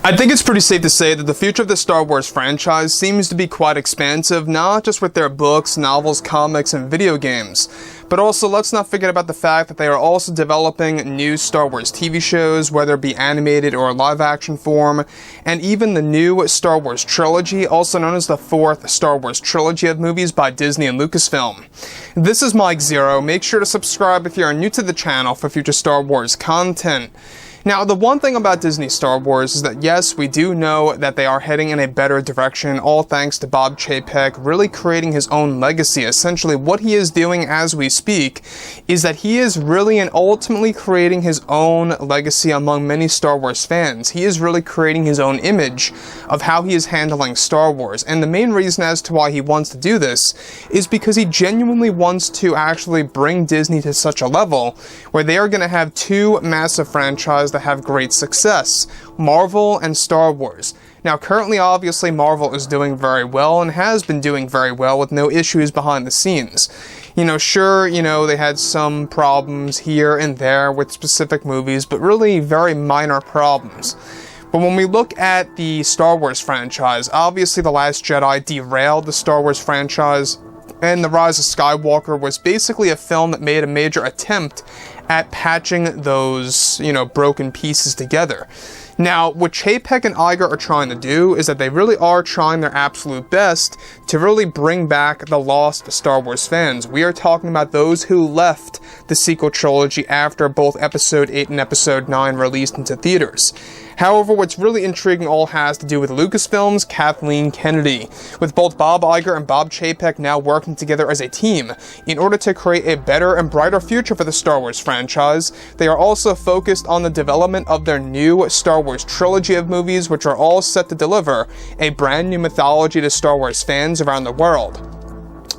I think it's pretty safe to say that the future of the Star Wars franchise seems to be quite expansive, not just with their books, novels, comics, and video games, but also let's not forget about the fact that they are also developing new Star Wars TV shows, whether it be animated or live-action form, and even the new Star Wars trilogy, also known as the fourth Star Wars trilogy of movies by Disney and Lucasfilm. This is Mike Zero. Make sure to subscribe if you are new to the channel for future Star Wars content. Now, the one thing about Disney Star Wars is that yes, we do know that they are heading in a better direction, all thanks to Bob Chapek really creating his own legacy. Essentially, what he is doing as we speak is that he is really and ultimately creating his own legacy among many Star Wars fans. He is really creating his own image of how he is handling Star Wars. And the main reason as to why he wants to do this is because he genuinely wants to actually bring Disney to such a level where they are going to have two massive franchises that have great success, Marvel and Star Wars. Now, currently, obviously, Marvel is doing very well and has been doing very well with no issues behind the scenes. Sure, they had some problems here and there with specific movies, but really very minor problems. But when we look at the Star Wars franchise, obviously The Last Jedi derailed the Star Wars franchise, and The Rise of Skywalker was basically a film that made a major attempt at patching those, broken pieces together. Now, what Chapek and Iger are trying to do is that they really are trying their absolute best to really bring back the lost Star Wars fans. We are talking about those who left the sequel trilogy after both Episode 8 and Episode 9 released into theaters. However, what's really intriguing all has to do with Lucasfilm's Kathleen Kennedy, with both Bob Iger and Bob Chapek now working together as a team in order to create a better and brighter future for the Star Wars franchise. They are also focused on the development of their new Star Wars trilogy of movies, which are all set to deliver a brand new mythology to Star Wars fans around the world.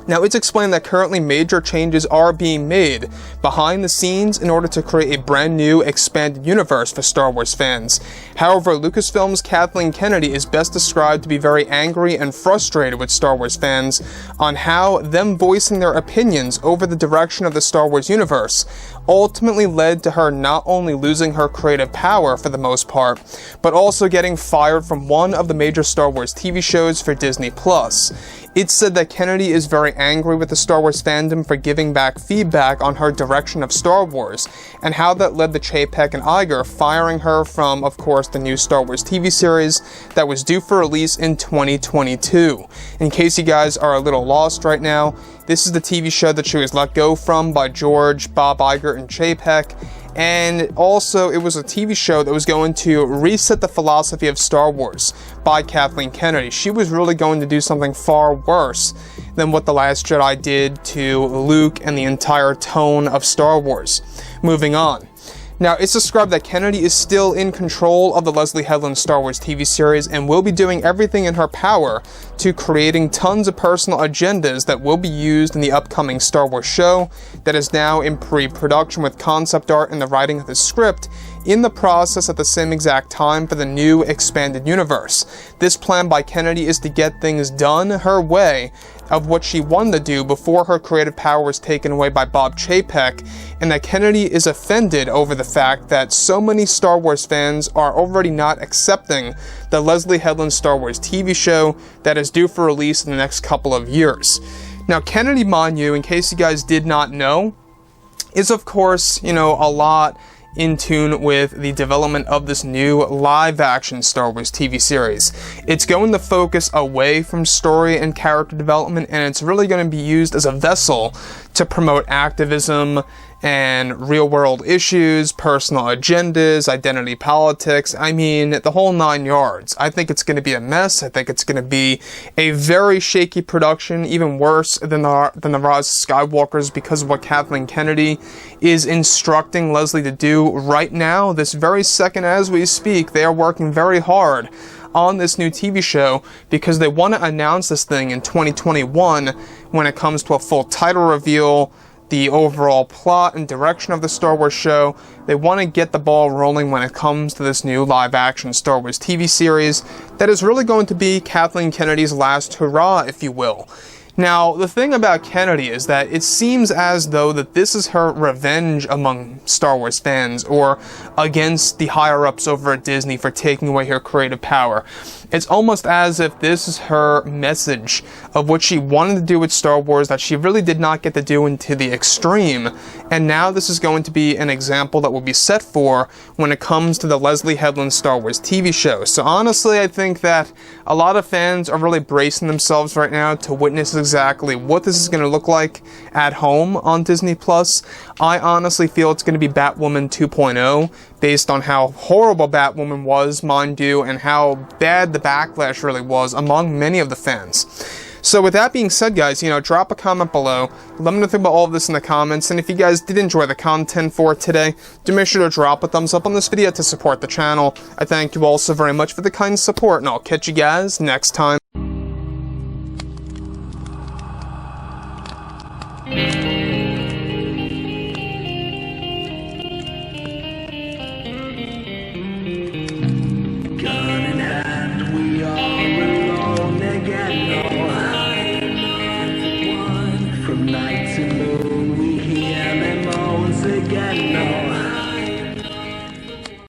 Now, it's explained that currently major changes are being made behind the scenes in order to create a brand new expanded universe for Star Wars fans. However, Lucasfilm's Kathleen Kennedy is best described to be very angry and frustrated with Star Wars fans on how them voicing their opinions over the direction of the Star Wars universe ultimately led to her not only losing her creative power for the most part, but also getting fired from one of the major Star Wars TV shows for Disney+. It's said that Kennedy is very angry with the Star Wars fandom for giving back feedback on her direction of Star Wars, and how that led to Chapek and Iger firing her from, of course, the new Star Wars TV series that was due for release in 2022. In case you guys are a little lost right now, this is the TV show that she was let go from by George, Bob Iger, and Chapek. And also, it was a TV show that was going to reset the philosophy of Star Wars by Kathleen Kennedy. She was really going to do something far worse than what The Last Jedi did to Luke and the entire tone of Star Wars. Moving on. Now, it's described that Kennedy is still in control of the Leslie Headland Star Wars TV series and will be doing everything in her power to creating tons of personal agendas that will be used in the upcoming Star Wars show that is now in pre-production with concept art and the writing of the script in the process at the same exact time for the new expanded universe. This plan by Kennedy is to get things done her way of what she wanted to do before her creative power was taken away by Bob Chapek, and that Kennedy is offended over the fact that so many Star Wars fans are already not accepting the Leslie Headland Star Wars TV show that is due for release in the next couple of years. Now, Kennedy, mind you, in case you guys did not know, is of course, a lot in tune with the development of this new live-action Star Wars TV series. It's going to focus away from story and character development, and it's really going to be used as a vessel to promote activism and real-world issues, personal agendas, identity politics. I mean, the whole 9 yards. I think it's going to be a mess. I think it's going to be a very shaky production, even worse than the Rise of Skywalkers, because of what Kathleen Kennedy is instructing Leslie to do right now, this very second as we speak. They are working very hard on this new TV show because they want to announce this thing in 2021 when it comes to a full title reveal, the overall plot and direction of the Star Wars show. They want to get the ball rolling when it comes to this new live-action Star Wars TV series that is really going to be Kathleen Kennedy's last hurrah, if you will. Now, the thing about Kennedy is that it seems as though that this is her revenge among Star Wars fans, or against the higher-ups over at Disney for taking away her creative power. It's almost as if this is her message of what she wanted to do with Star Wars that she really did not get to do into the extreme, and now this is going to be an example that will be set for when it comes to the Leslie Headland Star Wars TV show. So honestly, I think that a lot of fans are really bracing themselves right now to witness exactly what this is going to look like at home on Disney+. I honestly feel it's going to be Batwoman 2.0, based on how horrible Batwoman was, mind you, and how bad the backlash really was among many of the fans. So with that being said, guys, drop a comment below. Let me know about all of this in the comments, and if you guys did enjoy the content for today, do make sure to drop a thumbs up on this video to support the channel. I thank you all so very much for the kind support, and I'll catch you guys next time. From night to moon, we hear them moans again. No.